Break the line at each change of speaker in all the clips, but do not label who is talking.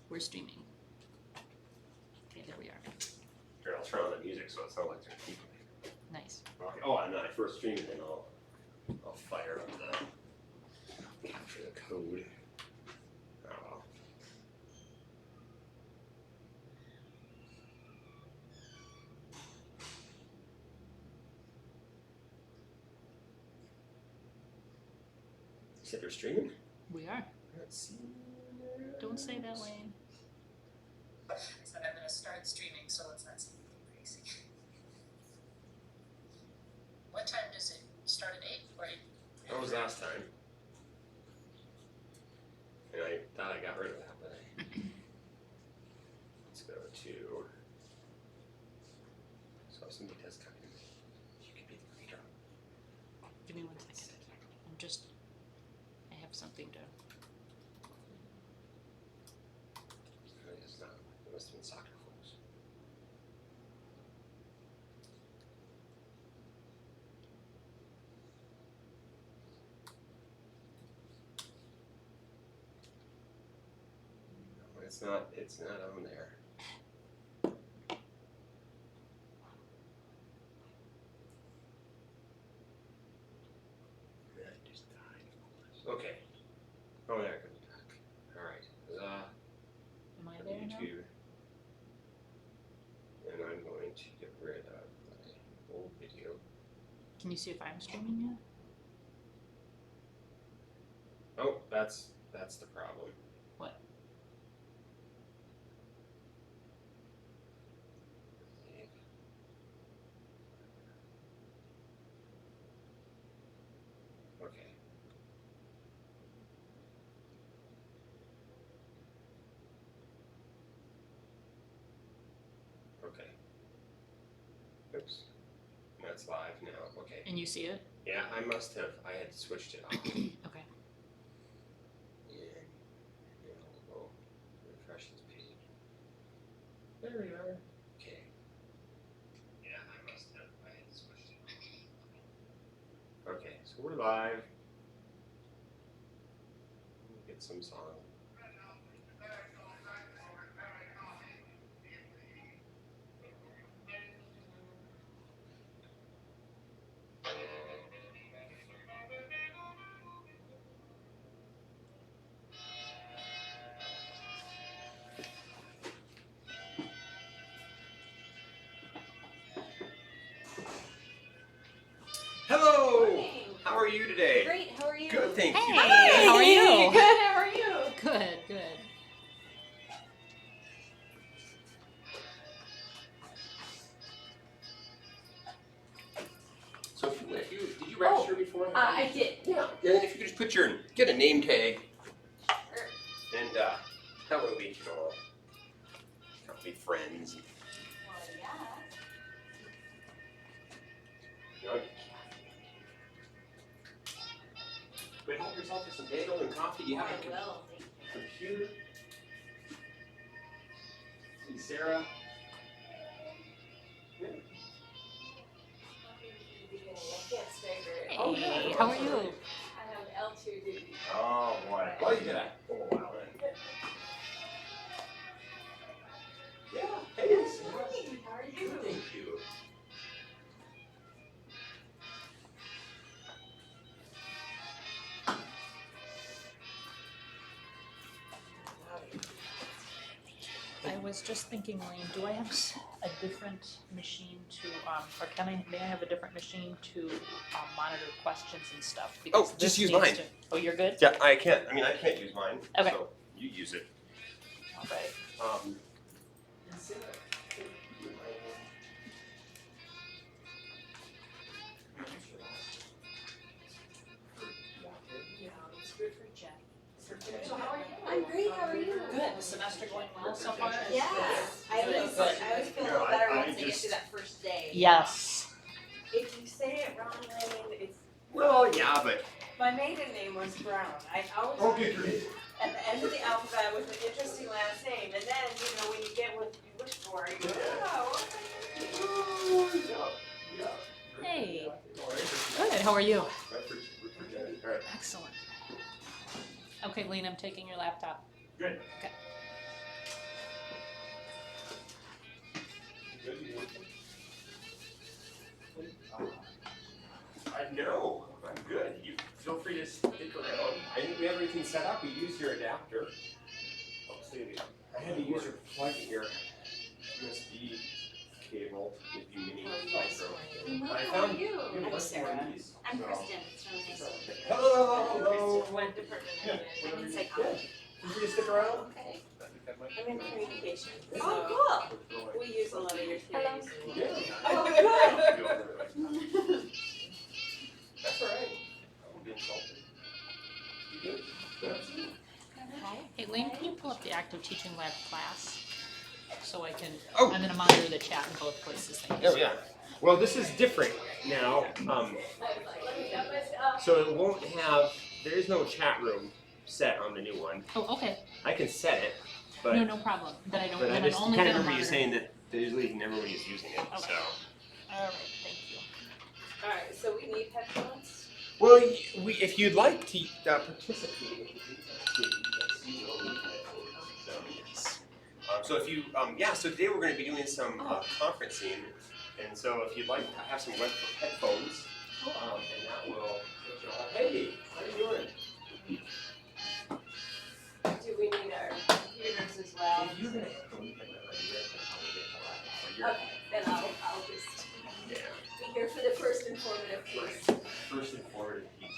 We're streaming. Okay, there we are.
Here, I'll turn on the music so it sounds like there's people.
Nice.
Okay. Oh, and then I first stream it, then I'll fire up the capture the code. Oh well. You said they're streaming?
We are.
Let's see.
Don't say that, Lane.
I said I'm gonna start streaming, so it's not seem crazy. What time does it start at 8 or 8?
That was last time. And I thought I got rid of that, but let's go to. So if somebody does come in, you can be the leader.
Give me 1 second. I have something to.
It's not. It must have been soccer folks. No, it's not. It's not on there. That just died, of course. Okay. Oh, yeah, I could be back. All right.
Am I there now?
YouTube. And I'm going to get rid of my old video.
Can you see if I'm streaming yet?
Oh, that's the problem.
What?
Okay. Okay. Oops. That's live now. Okay.
And you see it?
Yeah, I must have. I had switched it off.
Okay.
And we'll go refresh this page. There we are. Okay. Yeah, I must have. I had switched it off. Okay, so we're live. Get some song. Hello! How are you today?
Great, how are you?
Good, thank you.
Hey, how are you?
Good, how are you?
Good, good.
So if you did you register before?
I did.
Yeah. And if you could just put get a name tag,
Sure.
and that way we can all be friends.
Well, yeah.
But help yourself to some bagel and coffee. You have
I
a
will, thank you.
computer. See Sarah.
I can't stay very
Hey,
Oh, yeah.
how are you?
I have L2 duty.
Oh boy. Well, you gotta go a while then. Yeah. Hey, Sarah.
Hey, how are you?
Thank you.
I was just thinking, Lane, do I have a different machine to, or may I have a different machine to monitor questions and stuff? Because
Oh, just
this
use
needs
mine.
Oh, you're good?
Yeah, I can't use mine.
Okay.
So you use it.
All right.
Yeah, it's good for Jen. So how are you? I'm great, how are you?
Good. The semester going well so far?
Yeah, I always feel a little better once I get through that first day.
Yes.
If you say it wrong, Lane, it's,
Well, yeah, but
my maiden name was Brown. I always
okay, great.
at the end of the alphabet with an interesting last name, and then, you know, when you get what you wish for, you go, oh, okay.
Hey. Good. How are you?
All right.
Excellent. Okay, Lane, I'm taking your laptop.
Good.
Okay.
set up, you use your adapter. I had to use your plug here, USB cable, if you mini micro. I found you have
I'm
one of
Sarah.
these.
I'm
so-
Kristen, it's really nice to meet you.
Hello.
What department are you in?
I'm in psychology.
Feel free to stick around.
Okay.
I'm in communication.
Oh,
We use a lot of your theories.
Yeah.
Oh,
That's all right. I won't be insulted. You good? Good.
Hey Lane, can you pull up the active teaching lab class? So I can,
Oh.
I'm gonna monitor the chat in both places, thank you.
Oh, yeah. Well, this is different now. So it won't have, there is no chat room set on the new one.
Oh, okay,
I can set it, but,
no problem, then I don't,
but I
then I'm
just
only
kind
gonna
of remember you
monitor.
saying that usually everybody's using it,
Okay.
so.
Alright, thank you.
Alright, so we need headphones?
Well, if you'd like to participate, so if you, so today we're going to be doing some conferencing, and so if you'd like to have some web headphones, and that will, hey, how are you doing?
Do we need our computers as well?
If you're going to have them,
Okay, then I'll just
yeah,
be here for the first informative piece.
first informative piece,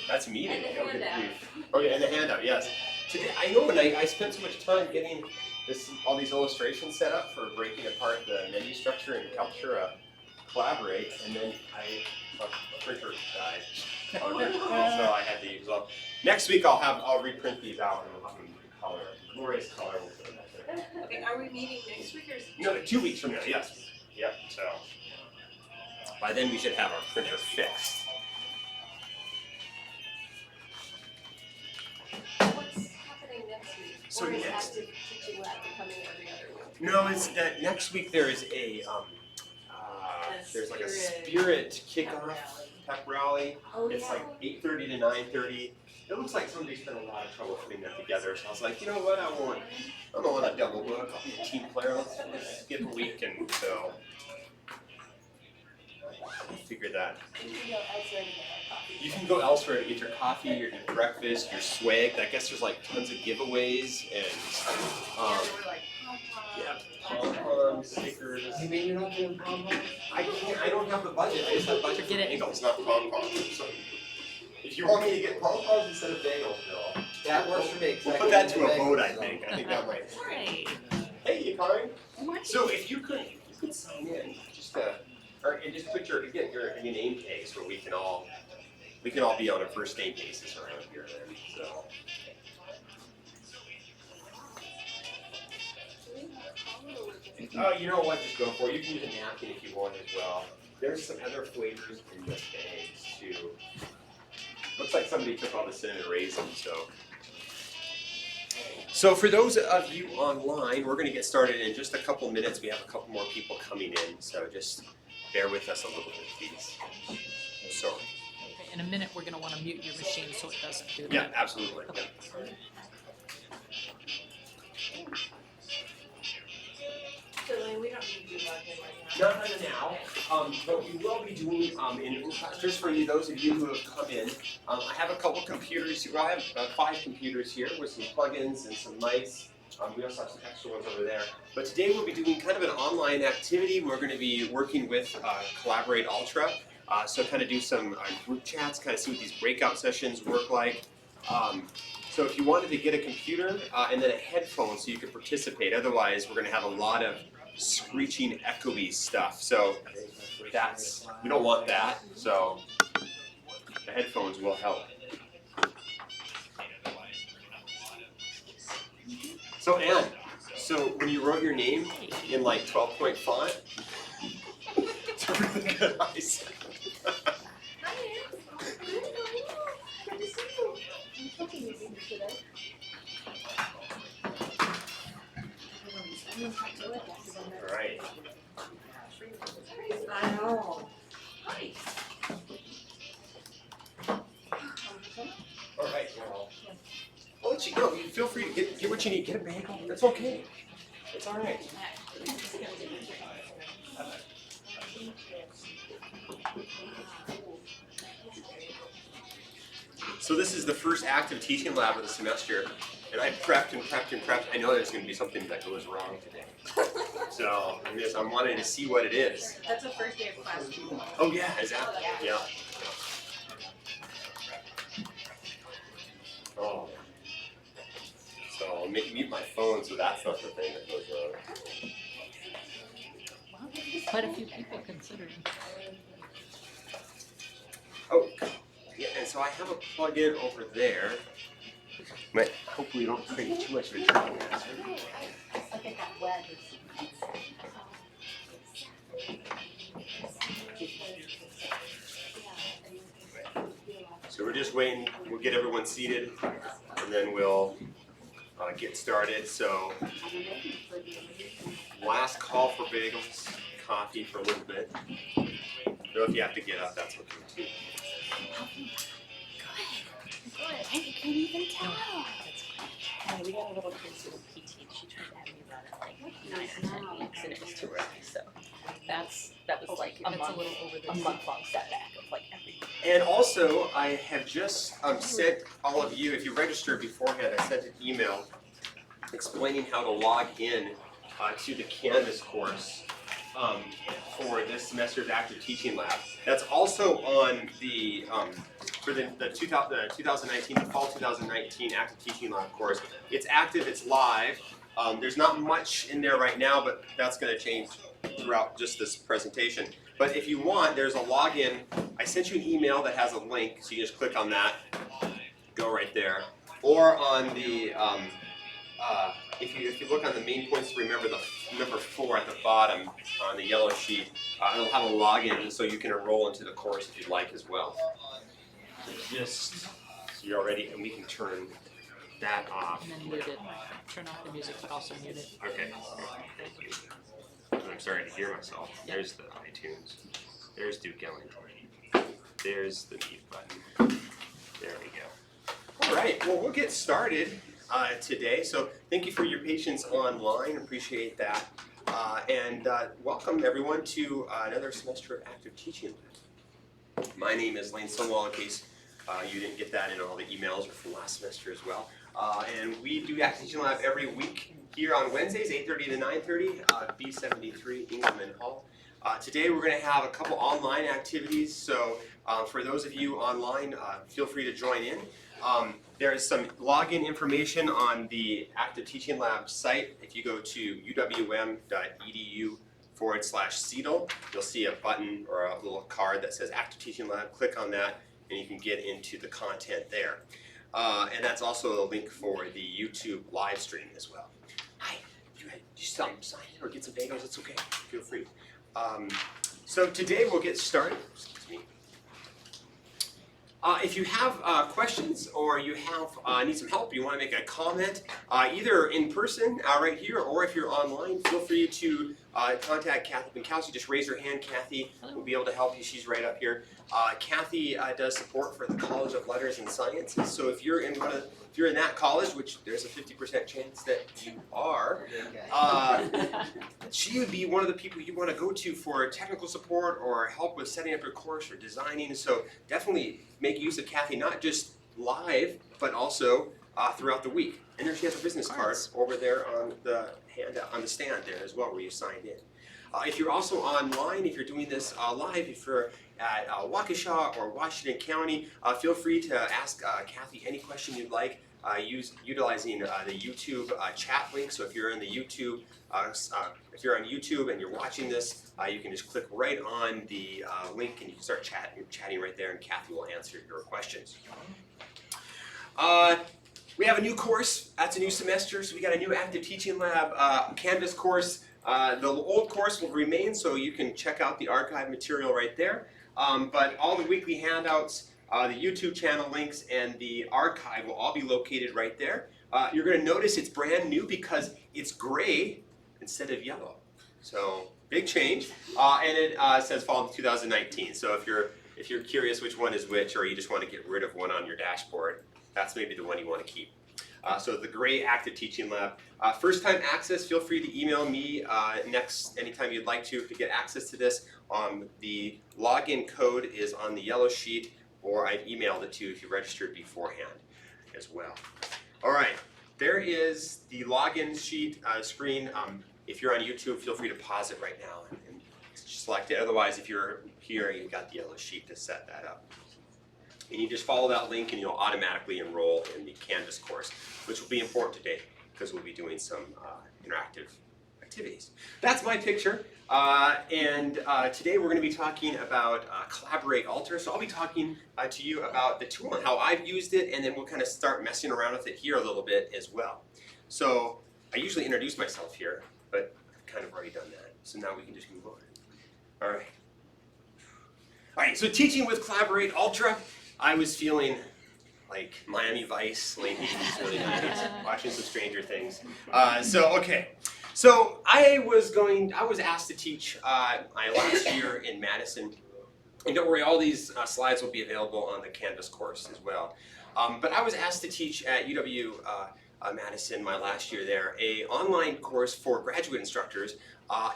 that's a meeting.
And the
That would be
handout.
brief. Oh yeah, and the handout, yes. Today, I know, and I spent so much time getting all these illustrations set up for breaking apart the menu structure in Kaltura Collaborate, and then my printer died. So I had to use, well, next week I'll reprint these out and we'll have them color, glorious color. We'll put them up there.
Okay, are we meeting next week or is it?
No, 2 weeks from now, yes. Yep, so by then we should have our printer fixed.
What's happening next week?
So
Or is
next-
active teaching lab becoming every other week?
No, it's that next week there is a there's like a spirit kickoff pep rally.
Oh,
It's like 8:30 to 9:30. It looks like somebody spent a lot of trouble putting that together. So I was like, you know what? I don't want a double book. I'll be a team player. Let's skip a week, and so I figured that. You can go elsewhere to get your coffee, your breakfast, your swag. I guess there's like tons of giveaways and yeah, pom-poms, stickers.
You mean you're not doing pom-poms?
I don't have the budget. I just have budget for
Forget it.
bagels, not pom-poms. So if you want me to get pom-poms instead of bagels, Bill,
That works for me. 'cause
we'll
I
put
can
that
do
to a
bagels.
vote. I think that might.
Hey,
Hey, Yukari. So if you could sign in, just and just put your name tag so we can all be on a first name basis around here then. So. Oh, you know what? Just go for it. You can use a napkin if you want as well. There's some other flavors in the bags too. Looks like somebody took all the cinnamon raisins, so. So for those of you online, we're going to get started in just a couple minutes. We have a couple more people coming in, so just bear with us a little bit, please. So,
okay, in a minute, we're gonna wanna mute your machine so it doesn't do that.
yeah, absolutely. Yeah.
So Lynn, we don't need you logged in right now.
Not right now, but we will be doing in class, just for you, those of you who have come in. I have a couple computers. Well, I have 5 computers here with some plugins and some mice. We also have some extra ones over there. But today we'll be doing kind of an online activity. We're going to be working with Collaborate Ultra. So kind of do some group chats, kind of see what these breakout sessions work like. So if you wanted to get a computer and then a headphone so you could participate, otherwise we're going to have a lot of screeching, echoey stuff. So we don't want that. So the headphones will help. So Anne, so when you wrote your name in like 12-point font, it's a really good eyesight. All right.
I know.
All right. I'll let you go. You feel free to get what you need. Get a bagel. That's okay. It's all right. So this is the first active teaching lab of the semester, and I prepped and prepped and prepped. I know there's going to be something that goes wrong today. So I'm wanting to see what it is.
That's the first day of class.
Oh yeah, exactly. Yeah. Oh. So I'll mute my phone so that's not the thing that goes wrong.
Wow, quite a few people considering.
Oh, yeah, and so I have a plug-in over there. But hopefully you don't create too much of a trouble.
Look at that web.
So we're just waiting, we'll get everyone seated, and then we'll get started. So last call for bagels, coffee for a little bit. So if you have to get up, that's okay too.
Good. I can't even tell.
Yeah, we got a little crazy with PT. She tried to have me run it like 9 or 10 weeks, and it was too early. So that was like a month long setback of like every.
And also, I have just sent all of you, if you registered beforehand, I sent an email explaining how to log in to the Canvas course for this semester's active teaching lab. That's also on the for the 2019, the fall 2019 active teaching lab course. It's active, it's live. There's not much in there right now, but that's going to change throughout just this presentation. But if you want, there's a login. I sent you an email that has a link, so you just click on that, go right there. Or on the, if you look on the main points to remember, the number 4 at the bottom on the yellow sheet, it'll have a login so you can enroll into the course if you'd like as well. So just, so you're already, and we can turn that off.
And then mute it. Turn off the music, but also mute it.
Okay, thank you. I'm starting to hear myself. There's the iTunes. There's Duke Ellington. There's the mute button. There we go. All right, well, we'll get started today. So thank you for your patience online. Appreciate that. And welcome everyone to another semester of active teaching. My name is Lane Stonewall, in case you didn't get that in all the emails or from last semester as well. And we do active teaching lab every week here on Wednesdays, 8:30 to 9:30, B73 Engelman Hall. Today we're going to have a couple online activities, so for those of you online, feel free to join in. There is some login information on the Active Teaching Lab site. If you go to uwm.edu/CETL, you'll see a button or a little card that says Active Teaching Lab. Click on that and you can get into the content there. And that's also a link for the YouTube live stream as well. Hi, you sign in or get some bagels, it's okay, feel free. So today we'll get started. Excuse me. If you have questions or you have need some help, you want to make a comment, either in person right here, or if you're online, feel free to contact Kathy Binkowski. Just raise your hand, Kathy will be able to help you. She's right up here. Kathy does support for the College of Letters and Sciences. So if you're in that college, which there's a 50% chance that you are, she would be one of the people you want to go to for technical support or help with setting up your course or designing. So definitely make use of Kathy, not just live, but also throughout the week. And there she has a business card over there on the handout, on the stand there as well, where you signed in. If you're also online, if you're doing this live, if you're at Waukesha or Washington County, feel free to ask Kathy any question you'd like, utilizing the YouTube chat link. So if you're in the YouTube, if you're on YouTube and you're watching this, you can just click right on the link and you can start chatting right there, and Kathy will answer your questions. We have a new course. That's a new semester, so we got a new Active Teaching Lab Canvas course. The old course will remain, so you can check out the archive material right there. But all the weekly handouts, the YouTube channel links, and the archive will all be located right there. You're going to notice it's brand new because it's gray instead of yellow. So big change, and it says fall 2019. So if you're curious which one is which, or you just want to get rid of one on your dashboard, that's maybe the one you want to keep. So the gray Active Teaching Lab. First time access, feel free to email me anytime you'd like to get access to this. The login code is on the yellow sheet, or I've emailed it to you if you registered beforehand as well. All right, there is the login sheet screen. If you're on YouTube, feel free to pause it right now and select it. Otherwise, if you're here, you've got the yellow sheet to set that up. And you just follow that link and you'll automatically enroll in the Canvas course, which will be important today because we'll be doing some interactive activities. That's my picture. Today we're going to be talking about Collaborate Ultra. So I'll be talking to you about the tool and how I've used it, and then we'll kind of start messing around with it here a little bit as well. So I usually introduce myself here, but I've kind of already done that. So now we can just move on. All right, so teaching with Collaborate Ultra. I was feeling like Miami Vice lately. It's really nice. Watching some Stranger Things. So I was asked to teach my last year in Madison. And don't worry, all these slides will be available on the Canvas course as well. But I was asked to teach at UW Madison my last year there, a online course for graduate instructors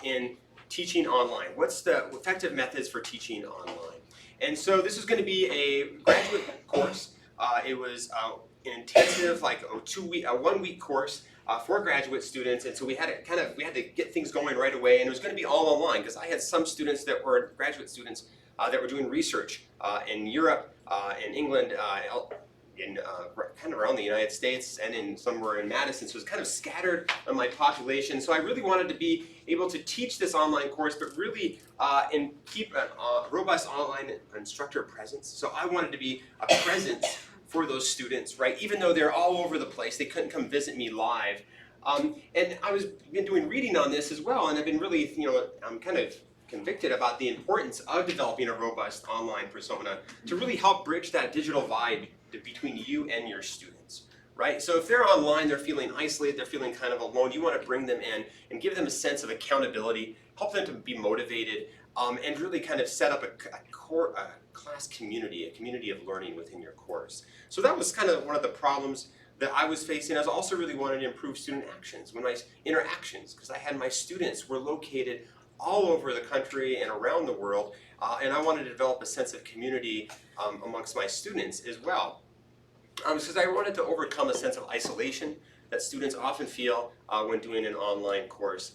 in teaching online. What's the effective methods for teaching online? And so this is going to be a graduate course. It was an intensive, like a 1 week course for graduate students, and so we had to get things going right away, and it was going to be all online because I had some students that were graduate students that were doing research in Europe, in England, kind of around the United States, and somewhere in Madison, so it was kind of scattered on my population. So I really wanted to be able to teach this online course, but really and keep a robust online instructor presence. So I wanted to be a presence for those students, right? Even though they're all over the place, they couldn't come visit me live. And I was been doing reading on this as well, and I've been really, I'm kind of convicted about the importance of developing a robust online persona to really help bridge that digital divide between you and your students, right? So if they're online, they're feeling isolated, they're feeling kind of alone, you want to bring them in and give them a sense of accountability, help them to be motivated, and really kind of set up a class community, a community of learning within your course. So that was kind of one of the problems that I was facing. I was also really wanting to improve student actions, interactions, because I had my students were located all over the country and around the world, and I wanted to develop a sense of community amongst my students as well. Because I wanted to overcome a sense of isolation that students often feel when doing an online course,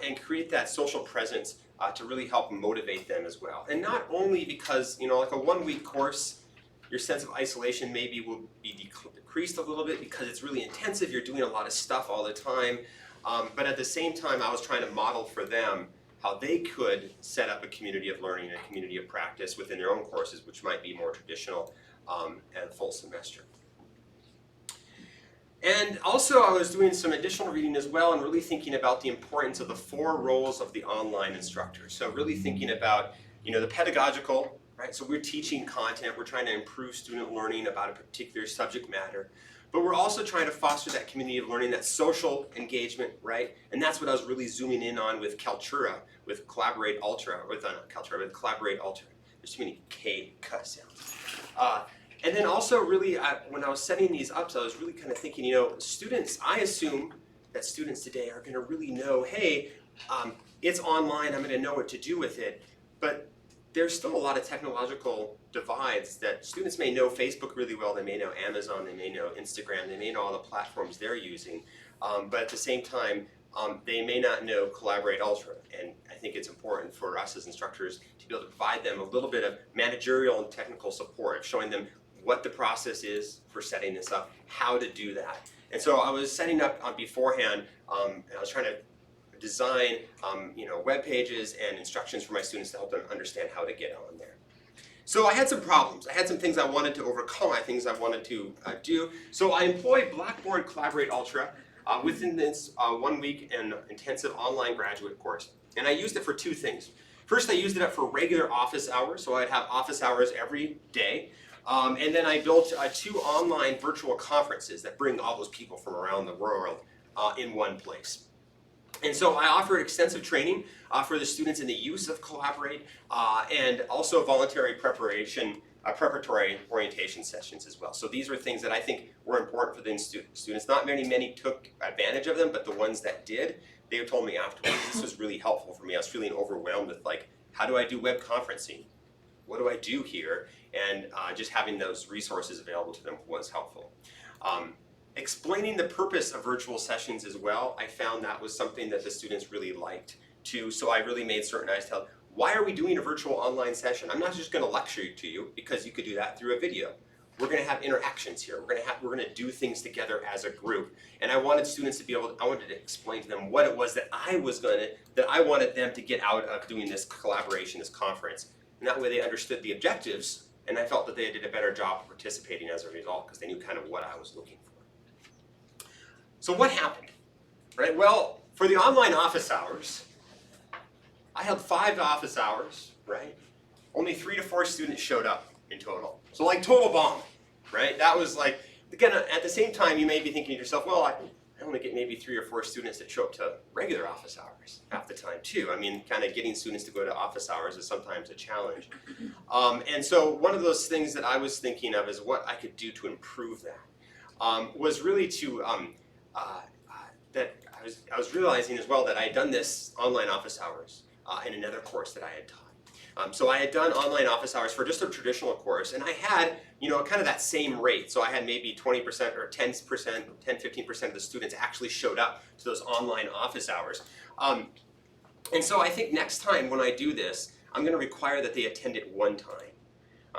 and create that social presence to really help motivate them as well. And not only because, like a 1 week course, your sense of isolation maybe will be decreased a little bit because it's really intensive, you're doing a lot of stuff all the time, but at the same time I was trying to model for them how they could set up a community of learning and a community of practice within their own courses, which might be more traditional and full semester. And also I was doing some additional reading as well and really thinking about the importance of the 4 roles of the online instructor. So really thinking about, the pedagogical, right? So we're teaching content, we're trying to improve student learning about a particular subject matter, but we're also trying to foster that community of learning, that social engagement, right? And that's what I was really zooming in on with Kaltura, with Collaborate Ultra, with Collaborate Ultra. There's too many K sounds. And then also really, when I was setting these up, so I was really kind of thinking, students, I assume that students today are going to really know, hey, it's online, I'm going to know what to do with it, but there's still a lot of technological divides that students may know Facebook really well, they may know Amazon, they may know Instagram, they may know all the platforms they're using, but at the same time, they may not know Collaborate Ultra, and I think it's important for us as instructors to be able to provide them a little bit of managerial and technical support, showing them what the process is for setting this up, how to do that. And so I was setting up beforehand, and I was trying to design web pages and instructions for my students to help them understand how to get on there. So I had some problems. I had some things I wanted to overcome, things I wanted to do. So I employed Blackboard Collaborate Ultra within this 1 week and intensive online graduate course. And I used it for 2 things. First, I used it for regular office hours, so I'd have office hours every day. And then I built 2 online virtual conferences that bring all those people from around the world in one place. And so I offered extensive training for the students in the use of Collaborate and also voluntary preparatory orientation sessions as well. So these were things that I think were important for the students. Not many took advantage of them, but the ones that did, they told me afterwards, this was really helpful for me. I was feeling overwhelmed with how do I do web conferencing? What do I do here? and just having those resources available to them was helpful. Explaining the purpose of virtual sessions as well, I found that was something that the students really liked too, so I really made certain I tell, why are we doing a virtual online session? I'm not just going to lecture to you, because you could do that through a video. We're going to have interactions here. We're going to do things together as a group. And I wanted students to be able to, I wanted to explain to them what it was that I wanted them to get out of doing this collaboration, this conference. And that way they understood the objectives, and I felt that they did a better job of participating as a result, because they knew kind of what I was looking for. So what happened? Right? Well, for the online office hours, I held 5 office hours, right? Only 3 to 4 students showed up in total. So like total bomb, right? That was like, again, at the same time you may be thinking to yourself, well, I only get maybe 3 or 4 students that show up to regular office hours half the time too. I mean, kind of getting students to go to office hours is sometimes a challenge. And so one of those things that I was thinking of is what I could do to improve that was really to, that I was realizing as well that I had done this online office hours in another course that I had taught. So I had done online office hours for just a traditional course, and I had, kind of that same rate. So I had maybe 20% or 10%, 15% of the students actually showed up to those online office hours. And so I think next time when I do this, I'm going to require that they attend it one time.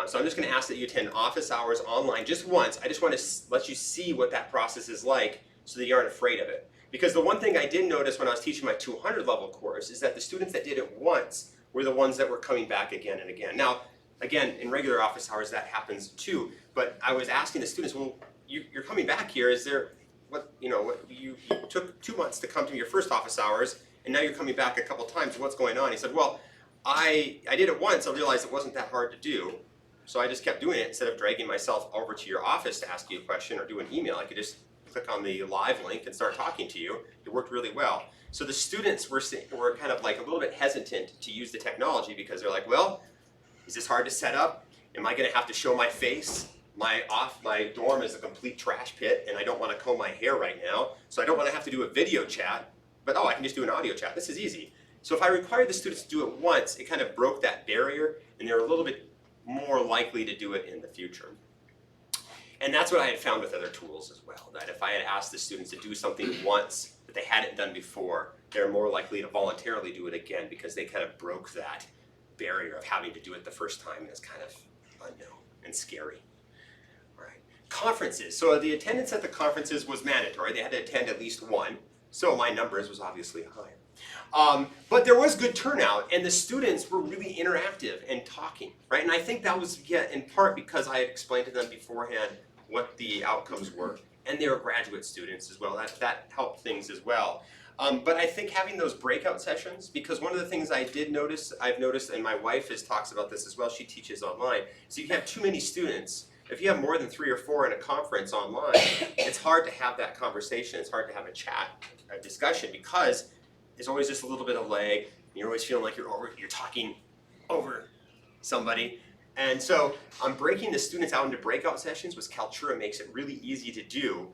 So I'm just going to ask that you attend office hours online just once. I just want to let you see what that process is like so that you aren't afraid of it. Because the one thing I did notice when I was teaching my 200 level course is that the students that did it once were the ones that were coming back again and again. Now, again, in regular office hours that happens too, but I was asking the students, well, you're coming back here, is there, you took 2 months to come to your first office hours, and now you're coming back a couple times, what's going on? He said, well, I did it once, I realized it wasn't that hard to do, so I just kept doing it. Instead of dragging myself over to your office to ask you a question or do an email, I could just click on the live link and start talking to you. It worked really well. So the students were kind of like a little bit hesitant to use the technology because they're like, well, is this hard to set up? Am I going to have to show my face? My dorm is a complete trash pit, and I don't want to comb my hair right now, so I don't want to have to do a video chat, but I can just do an audio chat. This is easy. So if I required the students to do it once, it kind of broke that barrier, and they're a little bit more likely to do it in the future. And that's what I had found with other tools as well, that if I had asked the students to do something once that they hadn't done before, they're more likely to voluntarily do it again because they kind of broke that barrier of having to do it the first time, and it's kind of unknown and scary. All right. Conferences. So the attendance at the conferences was mandatory. They had to attend at least one, so my numbers was obviously higher. But there was good turnout, and the students were really interactive and talking, right? And I think that was, in part because I had explained to them beforehand what the outcomes were, and they were graduate students as well. That helped things as well. But I think having those breakout sessions, because one of the things I've noticed, and my wife talks about this as well, she teaches online, so you have too many students. If you have more than 3 or 4 in a conference online, it's hard to have that conversation, it's hard to have a chat, a discussion, because there's always just a little bit of lag. You're always feeling like you're talking over somebody. And so breaking the students out into breakout sessions with Kaltura makes it really easy to do.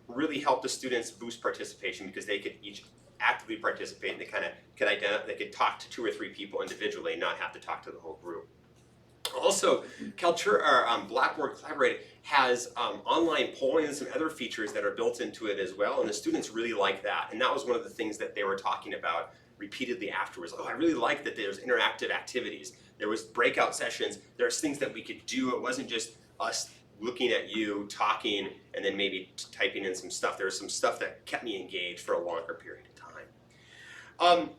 Really help the students boost participation because they could each actively participate, and they kind of they could talk to 2 or 3 people individually and not have to talk to the whole group. Also, Kaltura, or Blackboard Collaborate has online polling and some other features that are built into it as well, and the students really like that. And that was one of the things that they were talking about repeatedly afterwards. Oh, I really like that there's interactive activities. There was breakout sessions. There's things that we could do. It wasn't just us looking at you, talking, and then maybe typing in some stuff. There was some stuff that kept me engaged for a longer period of time.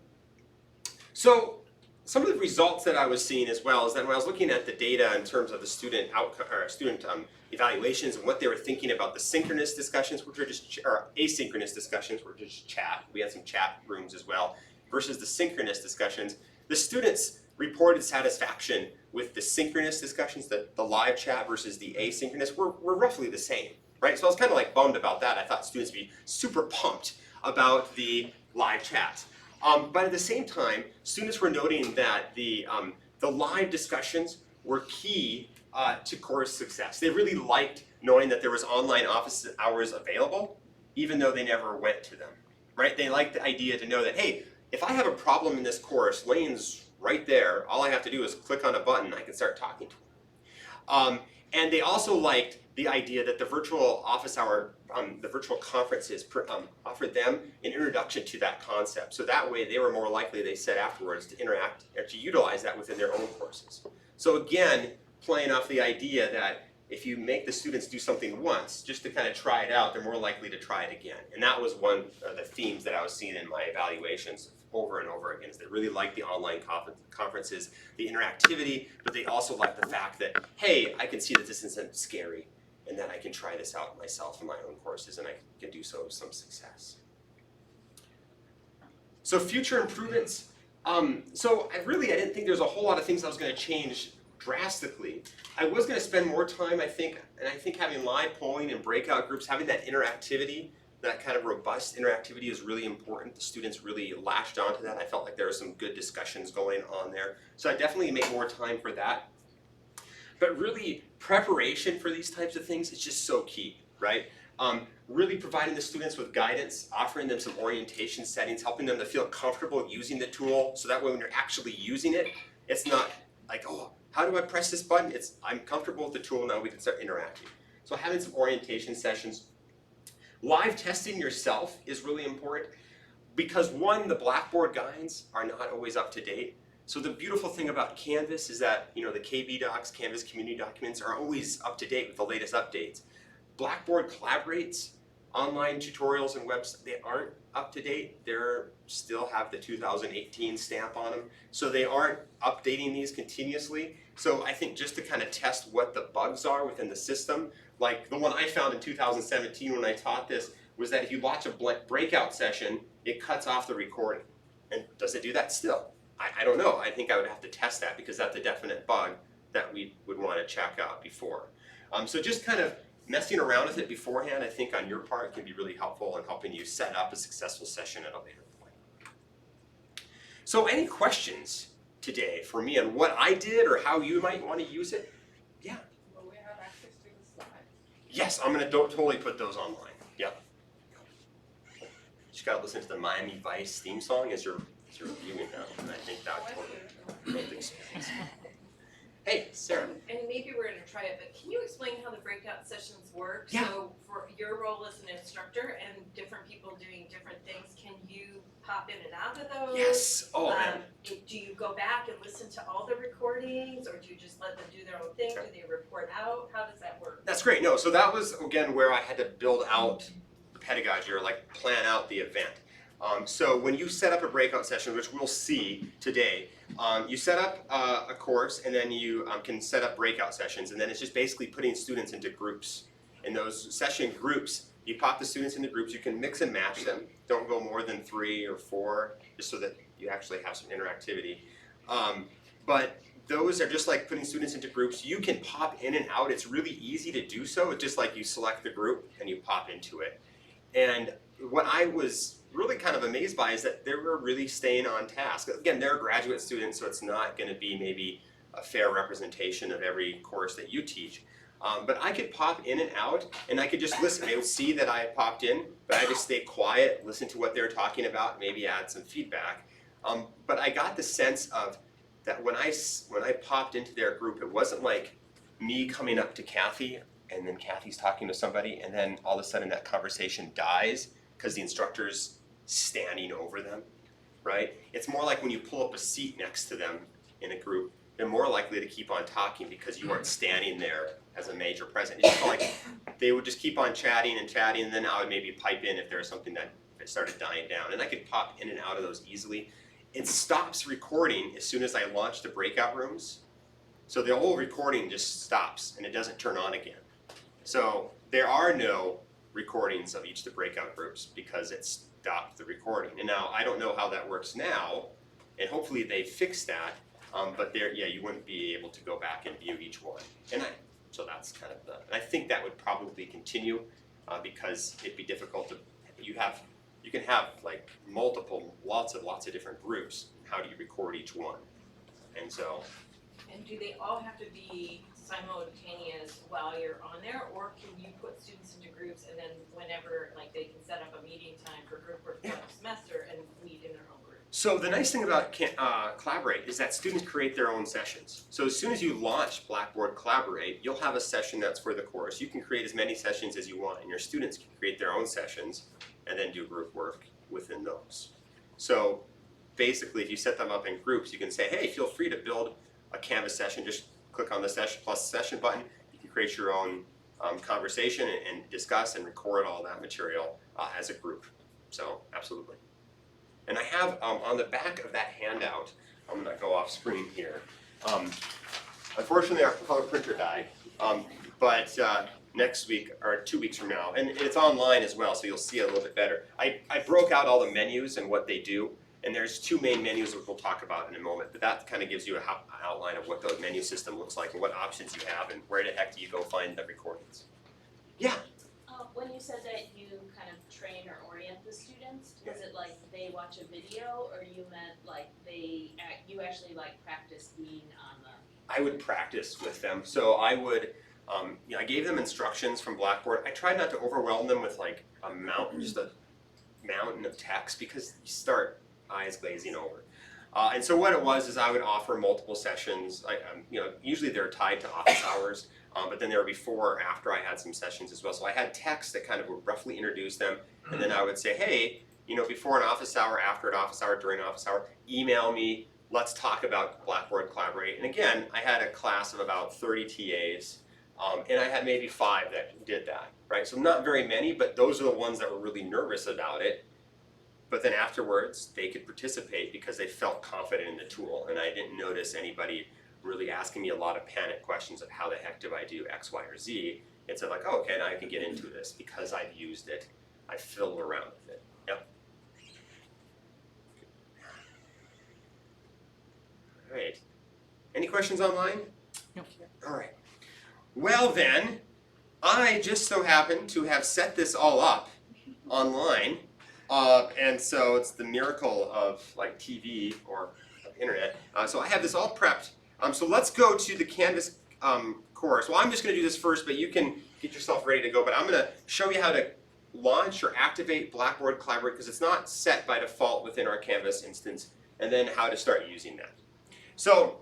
So some of the results that I was seeing as well is that when I was looking at the data in terms of the student outcome or student evaluations and what they were thinking about the synchronous discussions, which are just or asynchronous discussions, were just chat. We had some chat rooms as well, versus the synchronous discussions. The students reported satisfaction with the synchronous discussions, the live chat versus the asynchronous, were roughly the same, right? So I was kind of like bummed about that. I thought students would be super pumped about the live chat. But at the same time, students were noting that the live discussions were key to course success. They really liked knowing that there was online office hours available, even though they never went to them, right? They liked the idea to know that, hey, if I have a problem in this course, Lane's right there. All I have to do is click on a button, I can start talking to them. And they also liked the idea that the virtual office hour, the virtual conferences offered them an introduction to that concept. So that way they were more likely, they said afterwards, to interact or to utilize that within their own courses. So again, playing off the idea that if you make the students do something once, just to kind of try it out, they're more likely to try it again. And that was one of the themes that I was seeing in my evaluations over and over again, is they really liked the online conferences, the interactivity, but they also liked the fact that, hey, I can see that this isn't scary, and that I can try this out myself in my own courses, and I can do so with some success. So future improvements. So I didn't think there was a whole lot of things I was going to change drastically. I was going to spend more time, I think having live polling and breakout groups, having that interactivity, that kind of robust interactivity is really important. The students really latched onto that. I felt like there were some good discussions going on there. So I definitely make more time for that. But really, preparation for these types of things is just so key, right? Really providing the students with guidance, offering them some orientation settings, helping them to feel comfortable using the tool, so that way when you're actually using it, it's not like, oh, how do I press this button? It's, I'm comfortable with the tool, now we can start interacting. So having some orientation sessions. Live testing yourself is really important because one, the Blackboard guides are not always up to date. So the beautiful thing about Canvas is that, the KB docs, Canvas community documents are always up to date with the latest updates. Blackboard collaborates, online tutorials and websites, they aren't up to date. They still have the 2018 stamp on them. So they aren't updating these continuously. So I think just to kind of test what the bugs are within the system, like the one I found in 2017 when I taught this, was that if you watch a breakout session, it cuts off the recording. And does it do that still? I don't know. I think I would have to test that because that's a definite bug that we would want to check out before. So just kind of messing around with it beforehand, I think on your part can be really helpful in helping you set up a successful session at a later point. So any questions today for me on what I did or how you might want to use it? Yeah.
Will we have access to the slides?
Yes, I'm going to totally put those online. Yep. You just got to listen to the Miami Vice theme song as you're reviewing them, and I think that totally built the experience. Hey, Sarah.
And maybe we're gonna try it, but can you explain how the breakout sessions work?
Yeah.
So for your role as an instructor and different people doing different things, can you pop in and out of those?
Yes. Oh, man.
Do you go back and listen to all the recordings, or do you just let them do their own thing? Do they report out? How does that work?
That's great. No, so that was, again, where I had to build out the pedagogy or like plan out the event. So when you set up a breakout session, which we'll see today, you set up a course and then you can set up breakout sessions, and then it's just basically putting students into groups. In those session groups, you pop the students into groups, you can mix and match them. Don't go more than 3 or 4, just so that you actually have some interactivity. But those are just like putting students into groups. You can pop in and out. It's really easy to do so. It's just like you select the group and you pop into it. And what I was really kind of amazed by is that they were really staying on task. Again, they're graduate students, so it's not going to be maybe a fair representation of every course that you teach. But I could pop in and out, and I could just listen. They would see that I had popped in, but I just stay quiet, listen to what they're talking about, maybe add some feedback. But I got the sense of that when I popped into their group, it wasn't like me coming up to Kathy, and then Kathy's talking to somebody, and then all of a sudden that conversation dies because the instructor's standing over them, right? It's more like when you pull up a seat next to them in a group, they're more likely to keep on talking because you aren't standing there as a major present. It's just like they would just keep on chatting, and then I would maybe pipe in if there was something that started dying down. And I could pop in and out of those easily. It stops recording as soon as I launch the breakout rooms. So the whole recording just stops and it doesn't turn on again. So there are no recordings of each of the breakout groups because it stopped the recording. And now I don't know how that works now, and hopefully they fix that. But you wouldn't be able to go back and view each one. So that's kind of and I think that would probably continue because it'd be difficult to, you can have like lots of different groups. How do you record each one? And so.
And do they all have to be simultaneous while you're on there, or can you put students into groups and then whenever, like, they can set up a meeting time for group work throughout the semester and meet in their own group?
So the nice thing about Collaborate is that students create their own sessions. So as soon as you launch Blackboard Collaborate, you'll have a session that's for the course. You can create as many sessions as you want, and your students can create their own sessions and then do group work within those. So basically, if you set them up in groups, you can say, hey, feel free to build a Canvas session. Just click on the session plus session button. You can create your own conversation and discuss and record all that material as a group. So absolutely. And I have on the back of that handout, I'm going to go off screen here. Unfortunately, our color printer died, but next week or 2 weeks from now, and it's online as well, so you'll see it a little bit better. I broke out all the menus and what they do, and there's 2 main menus which we'll talk about in a moment, but that kind of gives you an outline of what the menu system looks like and what options you have and where the heck do you go find the recordings. Yeah?
When you said that you kind of train or orient the students, was it like they watch a video, or you meant like you actually like practice being on the?
I would practice with them. So I would, I gave them instructions from Blackboard. I tried not to overwhelm them with like just a mountain of text because you start eyes glazing over. And so what it was is I would offer multiple sessions. Usually they're tied to office hours. But then there would be before or after I had some sessions as well. So I had text that kind of would roughly introduce them, and then I would say, hey, before an office hour, after an office hour, during an office hour, email me, let's talk about Blackboard Collaborate. And again, I had a class of about 30 TAs, and I had maybe 5 that did that, right? So not very many, but those are the ones that were really nervous about it. But then afterwards, they could participate because they felt confident in the tool, and I didn't notice anybody really asking me a lot of panic questions of how the heck do I do X, Y, or Z. It's like, oh, okay, now I can get into this because I've used it. I fiddled around with it. Yep. All right. Any questions online?
No.
All right. Well then, I just so happen to have set this all up online. And so it's the miracle of like TV or internet. So I have this all prepped. So let's go to the Canvas course. Well, I'm just going to do this first, but you can get yourself ready to go. But I'm going to show you how to launch or activate Blackboard Collaborate because it's not set by default within our Canvas instance, and then how to start using that. So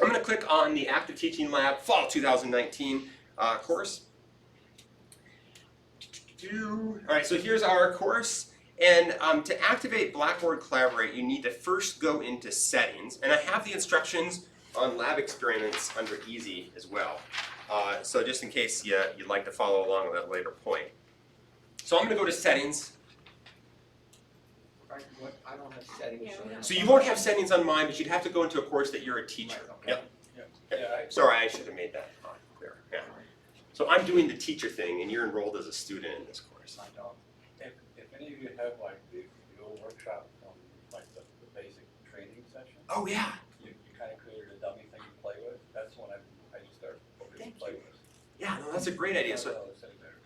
I'm going to click on the Active Teaching Lab Fall 2019 course. All right, so here's our course. And to activate Blackboard Collaborate, you need to first go into Settings. And I have the instructions on lab experiments under Easy as well. So just in case you'd like to follow along at a later point. So I'm going to go to Settings.
I don't have settings.
So you won't have settings on mine, but you'd have to go into a course that you're a teacher.
Okay.
Yep. Sorry, I should have made that clear. Yeah. So I'm doing the teacher thing, and you're enrolled as a student in this course.
I don't. If any of you have like the old workshop from like the basic training session,
Oh yeah.
you kind of created a dummy thing to play with. That's when I just started to play with.
Yeah, no, that's a great idea. So
That's what I was saying there.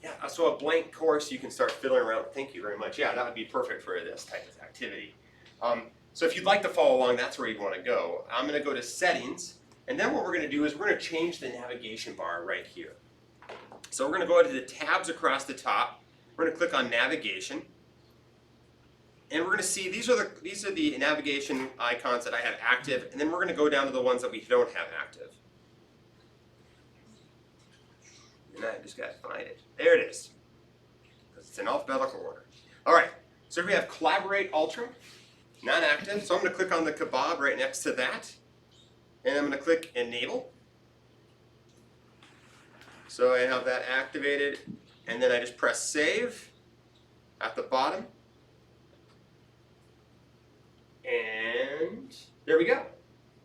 yeah, so a blank course you can start fiddling around. Thank you very much. Yeah, that would be perfect for this type of activity. So if you'd like to follow along, that's where you'd want to go. I'm going to go to Settings, and then what we're going to do is we're going to change the navigation bar right here. So we're going to go to the tabs across the top. We're going to click on Navigation, and we're going to see these are the navigation icons that I have active, and then we're going to go down to the ones that we don't have active. And I just got to find it. There it is. Because it's in alphabetical order. All right. So we have Collaborate Ultra, not active. So I'm going to click on the kebab right next to that, and I'm going to click Enable. So I have that activated, and then I just press Save at the bottom. And there we go.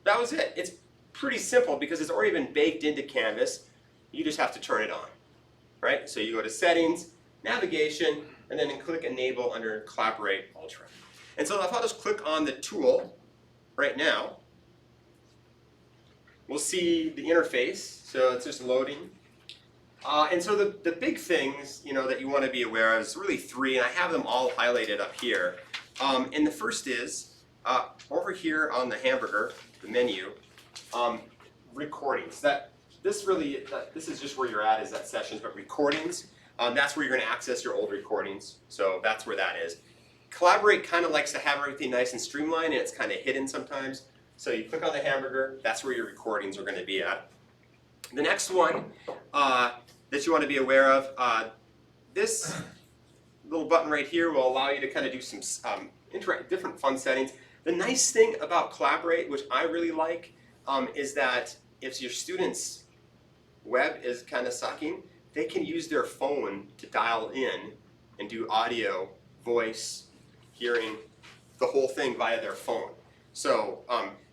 That was it. It's pretty simple because it's already been baked into Canvas. You just have to turn it on, right? So you go to Settings, Navigation, and then click Enable under Collaborate Ultra. And so if I'll just click on the tool right now, we'll see the interface. So it's just loading. And so the big things that you want to be aware of is really 3, and I have them all highlighted up here. And the first is over here on the hamburger, the menu, recordings. This is just where you're at, is that sessions, but recordings, that's where you're going to access your old recordings. So that's where that is. Collaborate kind of likes to have everything nice and streamlined, and it's kind of hidden sometimes. So you click on the hamburger, that's where your recordings are going to be at. The next one that you want to be aware of, this little button right here will allow you to kind of do some different fun settings. The nice thing about Collaborate, which I really like, is that if your student's web is kind of sucking, they can use their phone to dial in and do audio, voice, hearing, the whole thing via their phone. So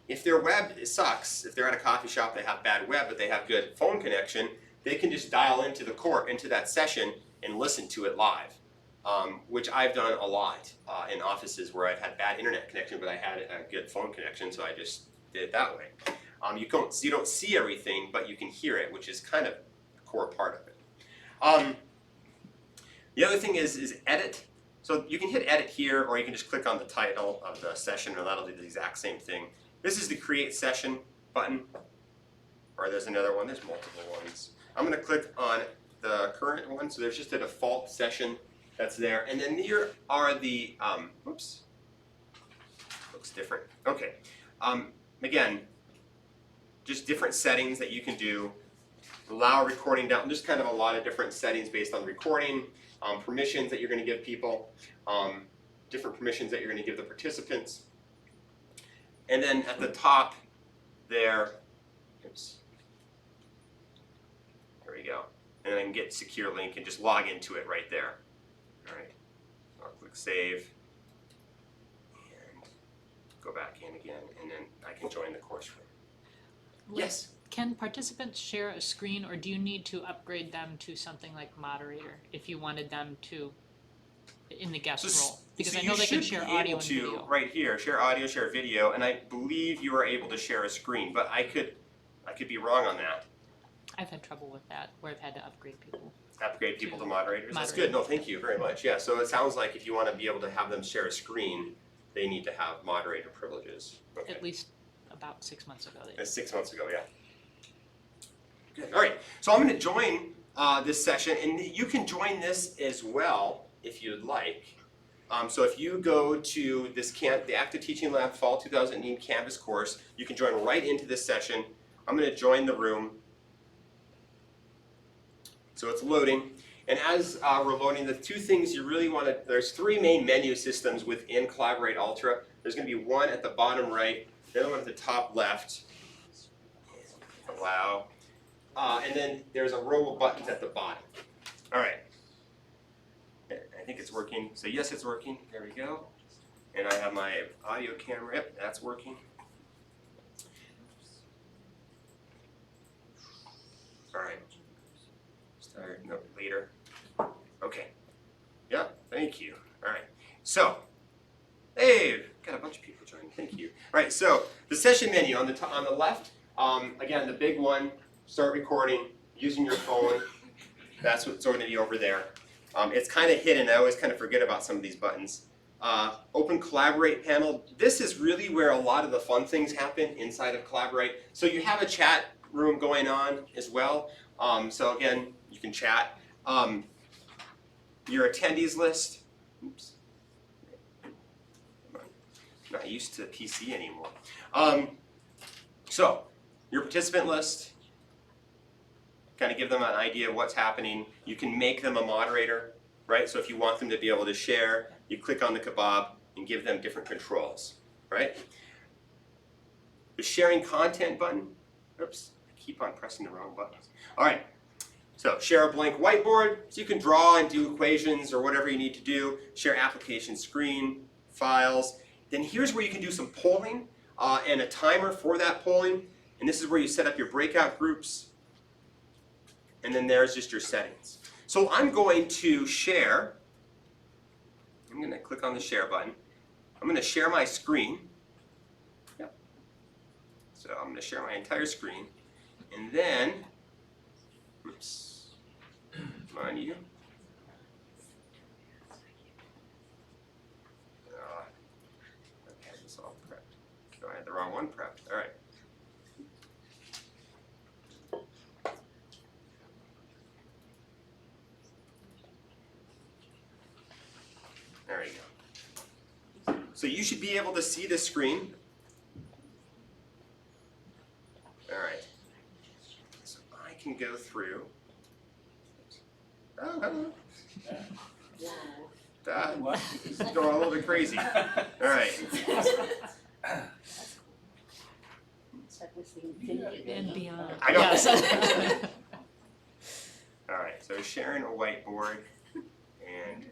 if their web sucks, if they're at a coffee shop, they have bad web, but they have good phone connection, they can just dial into into that session and listen to it live, which I've done a lot in offices where I've had bad internet connection, but I had a good phone connection, so I just did it that way. You don't see everything, but you can hear it, which is kind of a core part of it. The other thing is edit. So you can hit edit here, or you can just click on the title of the session, and that'll do the exact same thing. This is the create session button, or there's another one, there's multiple ones. I'm going to click on the current one, so there's just a default session that's there, and then here are the, oops, looks different. Okay, again, just different settings that you can do. Allow recording down, just kind of a lot of different settings based on the recording, permissions that you're going to give people, different permissions that you're going to give the participants. And then at the top there, oops, there we go. And then I can get secure link and just log into it right there. All right, so I'll click save and go back in again, and then I can join the course room. Yes?
Can participants share a screen, or do you need to upgrade them to something like moderator if you wanted them to in the guest role? Because I know they can share audio and video.
Right here, share audio, share video, and I believe you are able to share a screen, but I could be wrong on that.
I've had trouble with that, where I've had to upgrade people.
Upgrade people to moderators. That's
Moderator.
good. No, thank you very much. Yeah, so it sounds like if you want to be able to have them share a screen, they need to have moderator privileges. Okay.
At least about 6 months ago. They
6 months ago, yeah. Good. All right, so I'm going to join this session, and you can join this as well if you'd like. So if you go to this the Active Teaching Lab Fall 2018 Canvas course, you can join right into this session. I'm going to join the room. So it's loading, and as we're loading, the two things you really want to, there's three main menu systems within Collaborate Ultra. There's going to be one at the bottom right, the other one at the top left. Allow. And then there's a row of buttons at the bottom. All right. I think it's working. So yes, it's working. There we go. And I have my audio camera. Yep, that's working. All right. Start. No, later. Okay. Yeah. Thank you. All right. So, hey, got a bunch of people joining. Thank you. All right. So the session menu on the left. Again, the big one. Start recording using your phone. That's what's going to be over there. It's kind of hidden. I always kind of forget about some of these buttons. Open Collaborate panel. This is really where a lot of the fun things happen inside of Collaborate. So you have a chat room going on as well. So again, you can chat. Your attendees list. Oops. I'm not used to PC anymore. So your participant list. Kind of give them an idea of what's happening. You can make them a moderator, right? So if you want them to be able to share, you click on the kebab and give them different controls, right? The sharing content button. Oops, I keep on pressing the wrong buttons. All right, so share a blank whiteboard, so you can draw and do equations or whatever you need to do. Share application screen, files. Then here's where you can do some polling and a timer for that polling. And this is where you set up your breakout groups. And then there's just your settings. So I'm going to share. I'm going to click on the share button. I'm going to share my screen. Yep. So I'm going to share my entire screen. And then, oops, come on you. I had this all prepped. No, I had the wrong one prepped. All right. There you go. So you should be able to see the screen. All right. So I can go through. Oh, hello. That is going a little bit crazy. All right.
And beyond.
I got
Yes.
All right. So sharing a whiteboard and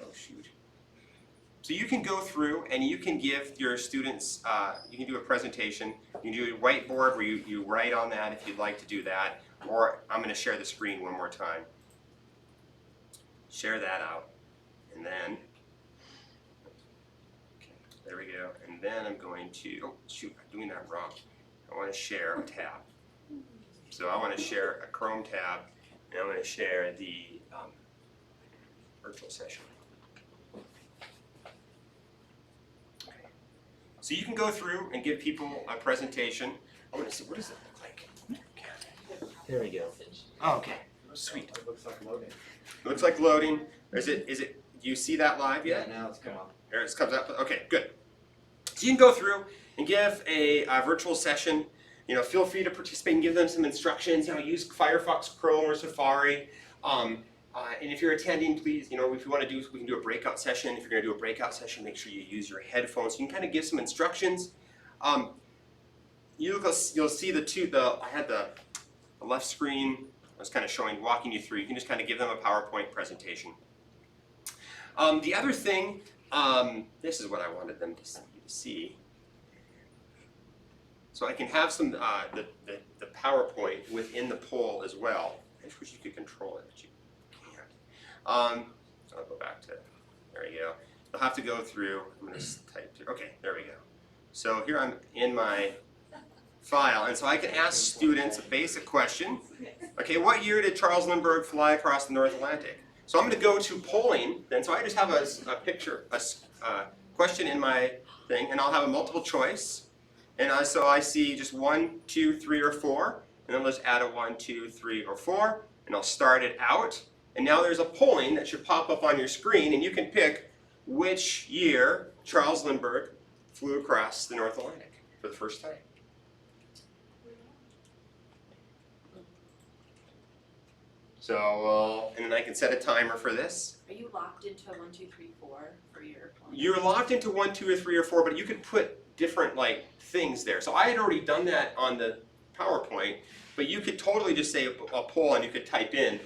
oh shoot. So you can go through and you can give your students, you can do a presentation, you can do a whiteboard where you write on that if you'd like to do that, or I'm going to share the screen one more time. Share that out, and then, okay, there we go, and then I'm going to, oh shoot, I'm doing that wrong. I want to share a tab. So I want to share a Chrome tab, and I'm going to share the virtual session. So you can go through and give people a presentation. I want to see, what does it look like? There we go. Oh, okay, sweet.
It looks like loading.
It looks like loading. Is it, do you see that live yet?
Yeah, now it's come up.
There it comes up. Okay, good. So you can go through and give a virtual session. You know, feel free to participate and give them some instructions. You know, use Firefox, Chrome, or Safari. And if you're attending, please, you know, if you want to do, we can do a breakout session. If you're going to do a breakout session, make sure you use your headphones. You can kind of give some instructions. You'll see I had the left screen. I was kind of walking you through. You can just kind of give them a PowerPoint presentation. The other thing, this is what I wanted them to see. So I can have some the PowerPoint within the poll as well. I just wish you could control it, but you can't. I'll go back to, there you go. You'll have to go through, I'm going to type through, okay, there we go. So here I'm in my file, and so I can ask students a basic question. Okay, what year did Charles Lindbergh fly across the North Atlantic? So I'm going to go to polling, and so I just have a picture, a question in my thing, and I'll have a multiple choice. And so I see just 1, 2, 3, or 4, and then let's add a 1, 2, 3, or 4, and I'll start it out. And now there's a polling that should pop up on your screen, and you can pick which year Charles Lindbergh flew across the North Atlantic for the first time. So, and then I can set a timer for this.
Are you locked into 1, 2, 3, 4 for your polling?
You're locked into 1, 2, or 3, or 4, but you could put different things there. So I had already done that on the PowerPoint, but you could totally just say a poll and you could type in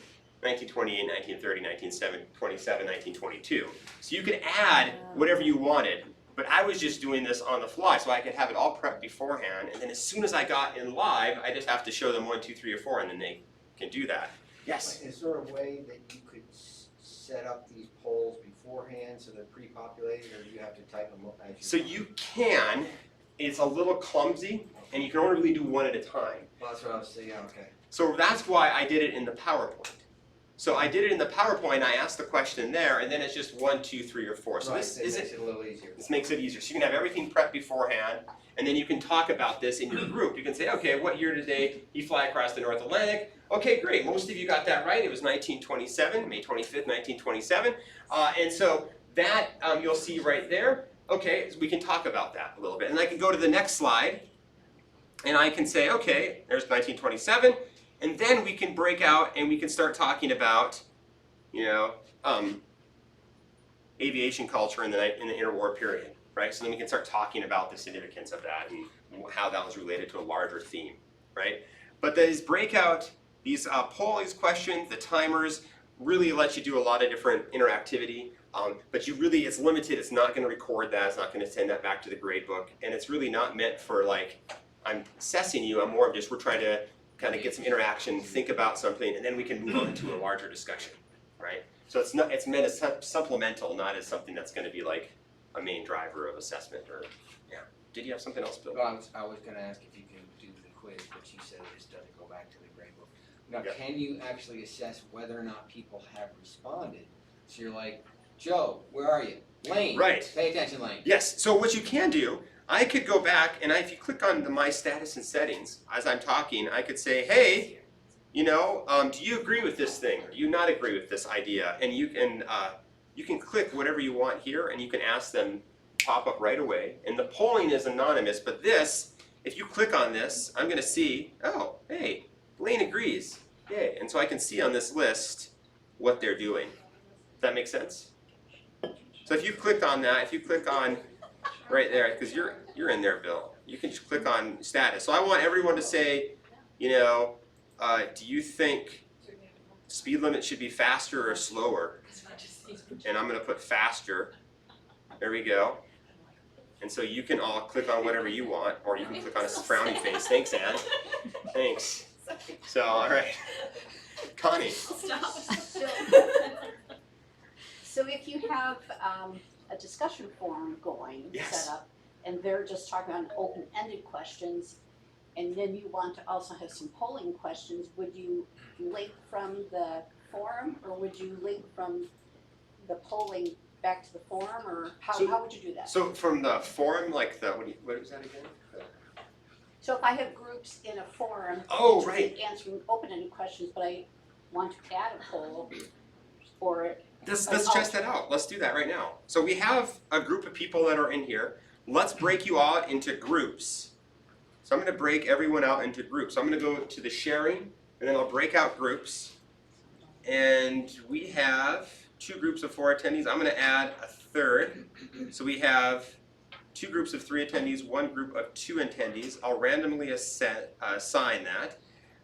1928, 1930, 1927, 1922. So you could add whatever you wanted, but I was just doing this on the fly so I could have it all prepped beforehand, and then as soon as I got in live, I just have to show them 1, 2, 3, or 4, and then they can do that. Yes?
Is there a way that you could set up these polls beforehand so they're pre-populated, or do you have to type them as you
So you can, it's a little clumsy, and you can only really do one at a time.
Well, that's what I was saying, yeah, okay.
So that's why I did it in the PowerPoint. So I did it in the PowerPoint, I asked the question there, and then it's just 1, 2, 3, or 4. So
Right,
this
it makes it a little easier.
This makes it easier. So you can have everything prepped beforehand, and then you can talk about this in your group. You can say, okay, what year did he fly across the North Atlantic? Okay, great. Most of you got that right. It was 1927, May 25th, 1927. And so that you'll see right there. Okay, so we can talk about that a little bit. And I can go to the next slide, and I can say, okay, there's 1927. And then we can break out and we can start talking about, you know, aviation culture in the interwar period, right? So then we can start talking about the significance of that and how that was related to a larger theme, right? But these breakout, these polls, questions, the timers really let you do a lot of different interactivity. But you really, it's limited. It's not going to record that. It's not going to send that back to the grade book. And it's really not meant for I'm assessing you. I'm more of just, we're trying to kind of get some interaction, think about something, and then we can move on to a larger discussion, right? So it's meant as supplemental, not as something that's going to be like a main driver of assessment or, yeah. Did you have something else, Bill?
Well, I was gonna ask if you can do the quiz, but you said it just doesn't go back to the grade book. Now,
Yeah.
can you actually assess whether or not people have responded? So you're like, Joe, where are you? Lane,
Right.
pay attention, Lane.
Yes, so what you can do, I could go back and if you click on the My Status and Settings, as I'm talking, I could say, hey, you know, do you agree with this thing? Or do you not agree with this idea? And you can you can click whatever you want here and you can ask them pop up right away. And the polling is anonymous, but this, if you click on this, I'm gonna see, oh, hey, Blaine agrees, yay. And so I can see on this list what they're doing. Does that make sense? So if you click on that, if you click on right there, because you're in there, Bill, you can just click on status. So I want everyone to say, you know, do you think speed limit should be faster or slower? And I'm gonna put faster. There we go. And so you can all click on whatever you want, or you can click on a frowny face. Thanks, Ann. Thanks. So, all right. Connie.
Stop.
So if you have a discussion forum going,
Yes.
set up, and they're just talking on open-ended questions, and then you want to also have some polling questions, would you link from the forum, or would you link from the polling back to the forum, or how would you do that?
So from the forum, like the, what was that again?
So if I have groups in a forum.
Oh,
each
right.
answering open-ended questions, but I want to add a poll, or.
Let's test that out. Let's do that right now. So we have a group of people that are in here. Let's break you out into groups. So I'm going to break everyone out into groups. So I'm going to go to the sharing, and then I'll break out groups. And we have 2 groups of 4 attendees. I'm going to add a third. So we have 2 groups of 3 attendees, 1 group of 2 attendees. I'll randomly assign that.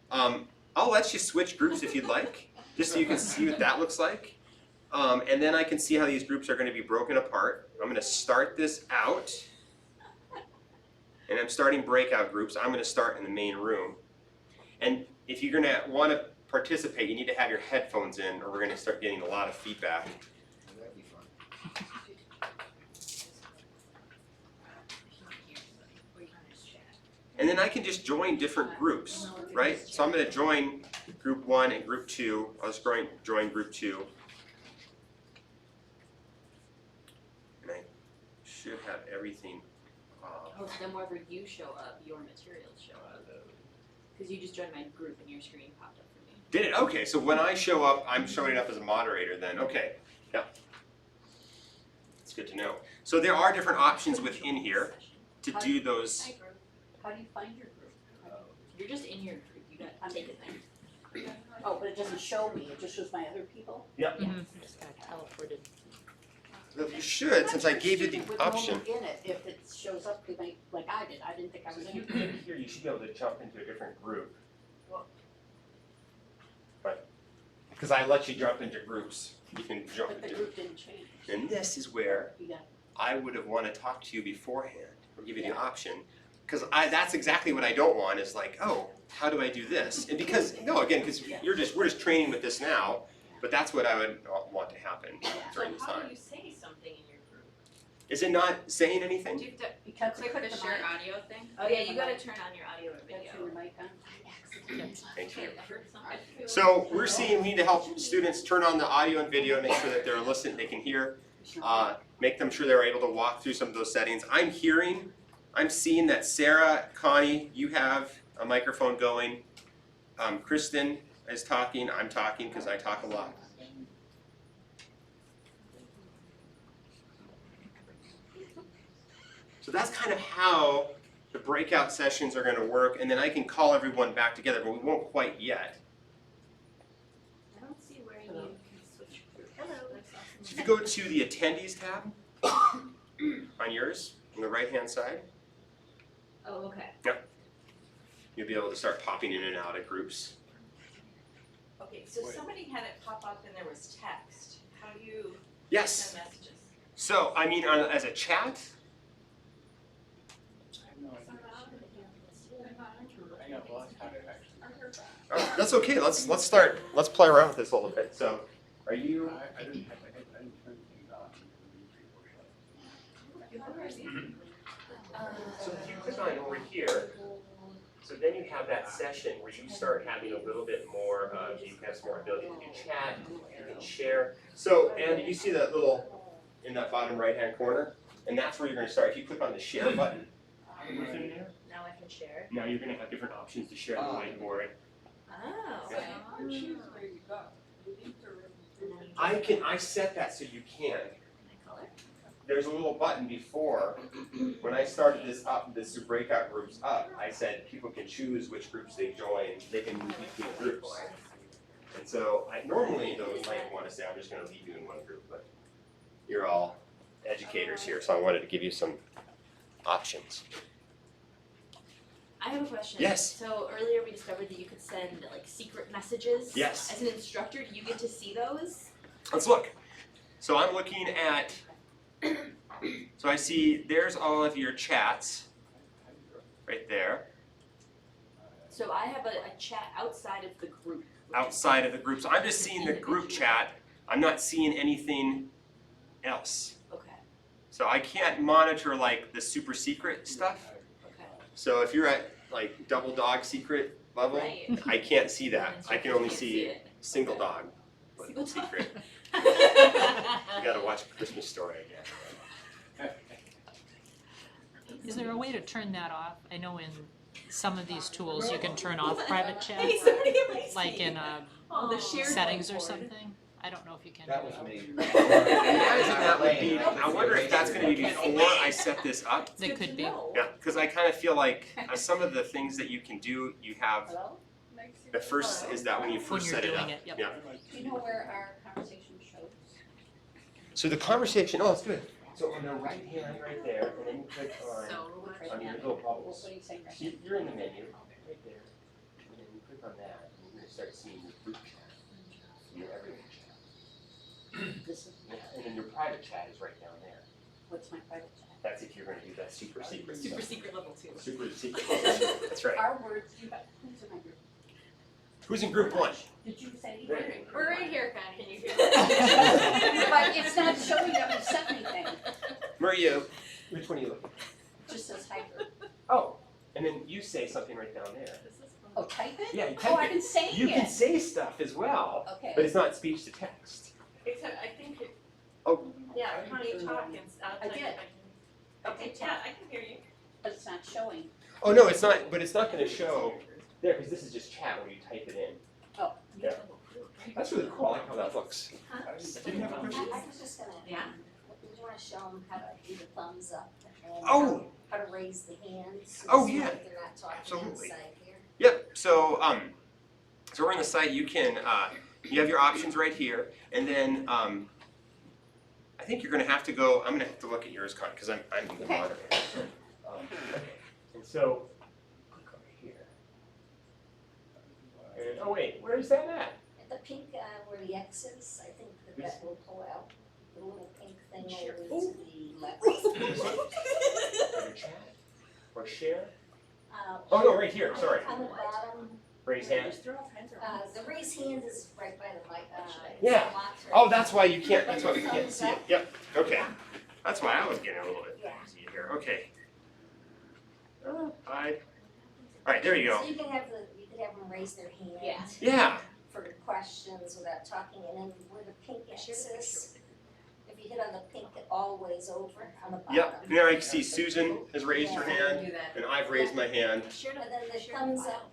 I'll let you switch groups if you'd like, just so you can see what that looks like. And then I can see how these groups are going to be broken apart. I'm going to start this out. And I'm starting breakout groups. I'm going to start in the main room. And if you're going to want to participate, you need to have your headphones in, or we're going to start getting a lot of feedback.
That'd be fun.
And then I can just join different groups, right? So I'm going to join group 1 and group 2. I'll just join group 2. And I should have everything.
Oh, so then wherever you show up, your materials show up. Because you just joined my group and your screen popped up for me.
Did it? Okay, so when I show up, I'm showing up as a moderator then. Okay, yeah. It's good to know. So there are different options within here to do those.
Hi, group. How do you find your group?
You're just in your group, you got to take it there.
Oh, but it doesn't show me, it just shows my other people?
Yep.
Just got teleported.
Well, you should, since I gave you the
With no one
option.
in it, if it shows up, like I didn't think I was
So
in
you
it.
click here, you should be able to jump into a different group. Right. Because I let you jump into groups. You can jump
But the
into.
group didn't change.
And this is where
You got,
I would have wanted to talk to you beforehand, or give you the option. Because that's exactly what I don't want, is like, oh, how do I do this? And because, no, again, because we're just training with this now, but that's what I would want to happen during this
So how
time.
do you say something in your group?
Is it not saying anything?
Do you have to
because
click
click
the
the
share
mic.
audio thing? Oh yeah, you gotta turn on your audio or
You gotta
video.
turn your mic on.
Thank you.
I heard something.
So we're seeing we need to help students turn on the audio and video, make sure that they're listening, they can hear, make them sure they're able to walk through some of those settings. I'm seeing that Sarah, Connie, you have a microphone going. Kristen is talking, I'm talking because I talk a lot. So that's kind of how the breakout sessions are going to work, and then I can call everyone back together, but we won't quite yet.
I don't see where you can switch groups. Hello.
So if you go to the attendees tab on yours, on the right-hand side,
Oh, okay.
you'll be able to start popping in and out of groups.
Okay, so somebody had it pop up and there was text. How do you
Yes.
send messages?
So, I mean, as a chat,
I got lost how to actually.
that's okay. Let's start. Let's play around with this a little bit. So, are you?
I didn't turn things on.
So if you click on over here, so then you have that session where you start having a little bit more, you have some more ability to do chat, you can share. So, and you see that little, in that bottom right-hand corner, and that's where you're gonna start. If you click on the share button, within there,
Now I can share.
now you're gonna have different options to share the whiteboard.
Oh.
Yeah.
And then you
I set that so you can. There's a little button before, when I started this breakout groups up, I said people can choose which groups they join, they can move between groups. And so, normally those might want to say, I'm just gonna leave you in one group, but you're all educators here, so I wanted to give you some options.
I have a question.
Yes.
So earlier we discovered that you could send like secret messages.
Yes.
As an instructor, do you get to see those?
Let's look. So I'm looking at, so I see there's all of your chats right there,
So I have a chat outside of the group.
outside of the group. So I'm just seeing the group chat. I'm not seeing anything else.
Okay.
So I can't monitor like the super secret stuff.
Okay.
So if you're at like double dog secret level,
Right.
I can't see that. I can only
Can't
see
it.
single dog
Single dog.
secret. You gotta watch A Christmas Story again.
Is there a way to turn that off? I know in some of these tools you can turn off private chat,
Hey, somebody get my
like in
Oh, the shared
settings or
whiteboard.
something. I don't know if you can.
That was me.
Imagine that would be, I wonder if that's gonna be before I set this up.
They could be.
Yeah, because I kind of feel like some of the things that you can do, you have,
Hello?
the first is that when you
When
first
you're
set it up.
doing it, yep.
Yeah.
Do you know where our conversation shows?
So the conversation, oh, it's good. So on the right hand right there, and then you click on your little bubbles.
What are you saying right
So you're in the menu, right there, and then you click on that, and you're gonna start seeing your group chat, your everything chat.
now? This is,
Yeah, and then your private chat is right down there.
what's my private chat?
That's if you're gonna do that super secret
Super
stuff.
secret level 2.
Super secret, that's right.
Our words, who's in my group?
Who's in group one?
Did you say?
We're right here, Connie. Can you hear
But it's not showing that we sent anything,
Maria, which one are you looking?
it just says hi group.
Oh, and then you say something right down there.
Oh, type it?
Yeah, you
Oh,
type
I've
it.
been saying it.
You can say stuff as well,
Okay.
but it's not speech to text.
Except I think it.
Oh.
Yeah, Connie talk and I'll
I
type
did.
it. Okay, yeah, I can hear you.
But it's not showing.
Oh, no, it's not, but it's not gonna show there, because this is just chat when you type it in.
Oh.
Yeah. That's really cool, I like how that looks. Did you have a question?
I was just gonna,
Yeah.
did you wanna show them how to do the thumbs up and
Oh.
how to raise the hands?
Oh,
so
yeah.
that they're not talking
Absolutely.
inside here?
Yep, so, so we're on the site, you can, you have your options right here, and then, I think you're gonna have to go, I'm gonna have to look at yours, Con, because I'm the
Okay.
moderator. Okay. And so, click over here. And, oh wait, where's that at?
At the pink, where the X is, I think that will pull out the little pink thing over to the left.
Under chat? Or share?
Uh,
Oh, no, right here, sorry.
On the bottom,
Raise hand.
the raise hand is right by the mic,
Yeah.
lock right
Oh, that's why you can't, that's why we can't see it. Yep, okay. That's why I was getting a little bit confused here, okay. Alright, there you go.
So you can have them raise their hand.
Yeah.
Yeah,
For questions without talking, and then where the pink X is, if you hit on the pink always over on the bottom.
yep. Now I can see Susan has raised her hand,
Do that.
and I've raised my hand.
And then the thumbs up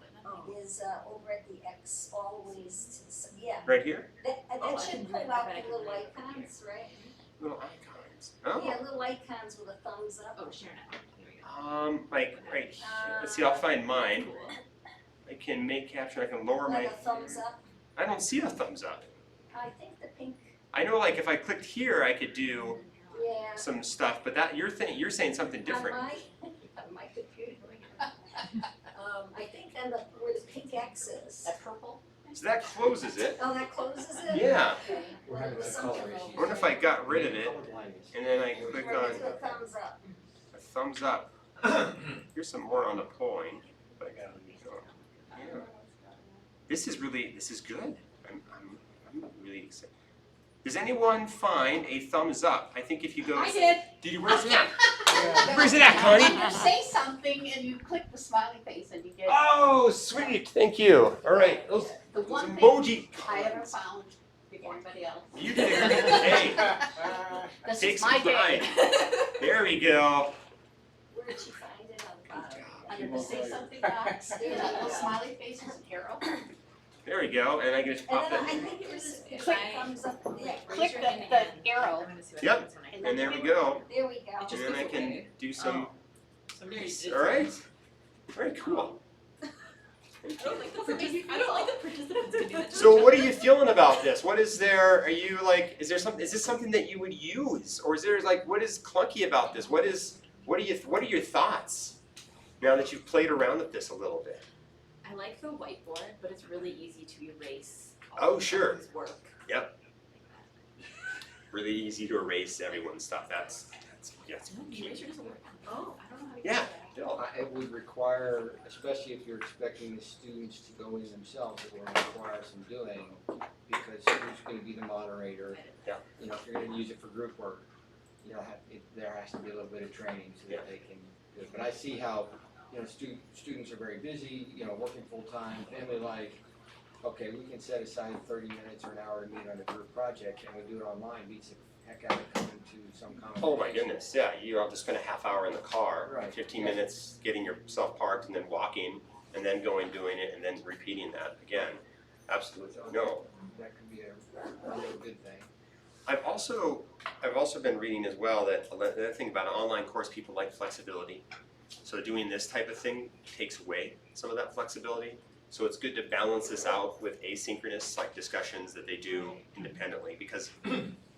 is over at the X always to the, yeah.
Right here?
That should pull out the little icons, right?
Little icons.
Yeah,
Oh.
little icons with a thumbs up.
Oh, share now. There we go.
Like right here. Let's see, I'll find mine. I can make caption, I can lower my,
Like a thumbs up.
I don't see a thumbs up.
I think the pink,
I know like if I clicked here, I could do
yeah.
some stuff, but that, you're saying something different.
On my computer. I think on the, where the pink X is.
That purple?
So that closes it.
Oh, that closes it?
Yeah.
Okay.
We're having
It was
a color
something
issue.
I wonder if I got rid of it, and then I click
Right
on
to the thumbs up.
a thumbs up. Here's some more on the polling. But, yeah. This is good. I'm really excited. Does anyone find a thumbs up? I think if you go.
I did.
Did you, where's it at? Where's it at, Connie?
You say something and you click the smiley face and you get
Oh, sweet, thank you. All right, those
the one thing
emoji
I haven't
comments.
found before anybody else.
You did a great, hey,
This
take
is
some
my day.
there we go.
Where did you find it on the bottom?
Under the say something box, there's a little smiley face and an arrow.
There we go, and I can just
And
pop
then I
that.
think it was
Click.
thumbs up, yeah,
Click
your
the,
hand
the
again.
arrow.
I'm gonna see what
Yep.
happens when I.
And
And
then
there we go.
there we go.
It just
And then I
goes
can
away.
do some.
Somebody did.
All right. Very cool.
I don't like the participants getting that.
So what are you feeling about this? What is there, are you like, is this something that you would use? Or is there like, what is clunky about this? What are your thoughts now that you've played around with this a little bit?
I like the whiteboard, but it's really easy to erase
Oh,
all of
sure.
everyone's work.
Yep. Really easy to erase everyone's stuff. That's key.
Eraser doesn't work.
Oh, I don't know how to use
Yeah.
that.
Bill.
It would require, especially if you're expecting the students to go in themselves, it will require some doing, because who's gonna be the moderator?
Yeah.
You know, if you're gonna use it for group work, there has to be a little bit of training so that they can do it. But I see how, students are very busy, working full-time, family life. Okay, we can set aside 30 minutes or an hour to meet on a group project, and we do it online, beats the heck out of coming to some common.
Oh my goodness, yeah, you have to spend a half hour in the car,
Right.
15 minutes getting yourself parked and then walking, and then going, doing it, and then repeating that again. Absolutely, no.
That could be a really good thing.
I've also been reading as well that the other thing about an online course, people like flexibility. So doing this type of thing takes away some of that flexibility. So it's good to balance this out with asynchronous like discussions that they do independently, because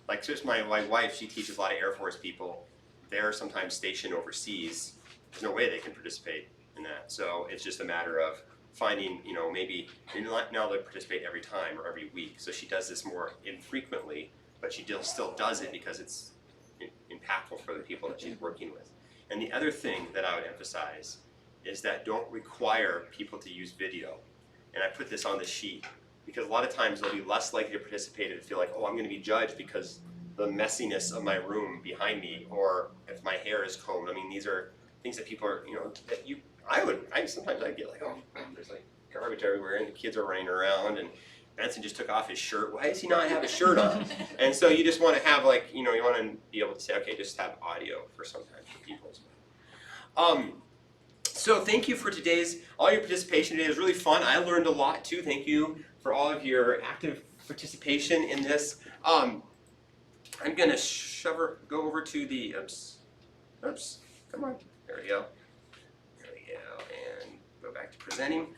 like just my wife, she teaches a lot of Air Force people. They're sometimes stationed overseas. There's no way they can participate in that. So it's just a matter of finding, maybe now they participate every time or every week. So she does this more infrequently, but she still does it because it's impactful for the people that she's working with. And the other thing that I would emphasize is that don't require people to use video. And I put this on the sheet because a lot of times they'll be less likely to participate and feel like, oh, I'm going to be judged because the messiness of my room behind me, or if my hair is combed. I mean, these are things that people are, sometimes I get like, oh, there's like garbage everywhere and the kids are running around and Benson just took off his shirt. Why does he not have a shirt on? And so you just want to have like, you want to be able to say, okay, just have audio for sometimes for people as well. So thank you for all your participation today. It was really fun. I learned a lot too. Thank you for all of your active participation in this. I'm going to go over to the, oops, come on. There we go. And go back to presenting.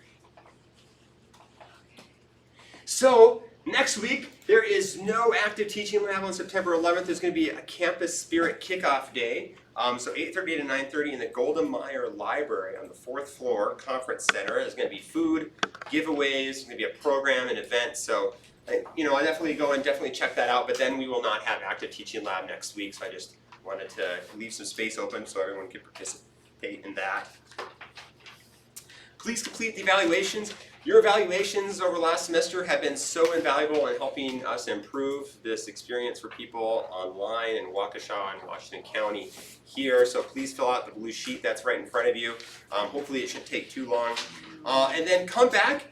So next week, there is no active teaching lab on September 11th. There's going to be a Campus Spirit Kickoff Day. So 8:30 to 9:30 in the Golda Meir Library on the 4th floor, Conference Center. There's going to be food, giveaways, there's going to be a program, an event. So, I definitely go and definitely check that out. But then we will not have active teaching lab next week. So I just wanted to leave some space open so everyone could participate in that. Please complete the evaluations. Your evaluations over last semester have been so invaluable in helping us improve this experience for people online in Waukesha and Washington County here. So please fill out the blue sheet that's right in front of you. Hopefully it shouldn't take too long. And then come back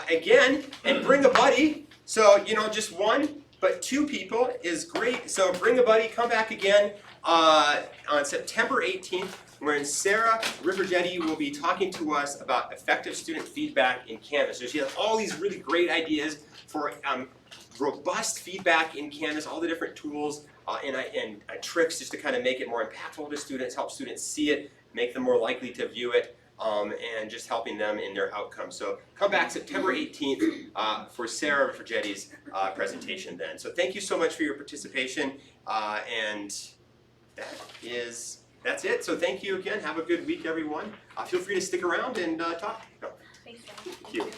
again and bring a buddy. So, just one, but two people is great. So bring a buddy, come back again on September 18th. Wherein Sarah Rivergetti will be talking to us about effective student feedback in Canvas. So she has all these really great ideas for robust feedback in Canvas, all the different tools and tricks just to kind of make it more impactful to students, help students see it, make them more likely to view it, and just helping them in their outcomes. So come back September 18th for Sarah Rivergetti's presentation then. So thank you so much for your participation, and that's it. So thank you again. Have a good week, everyone. Feel free to stick around and talk. No.
Thanks, John.
Thank you.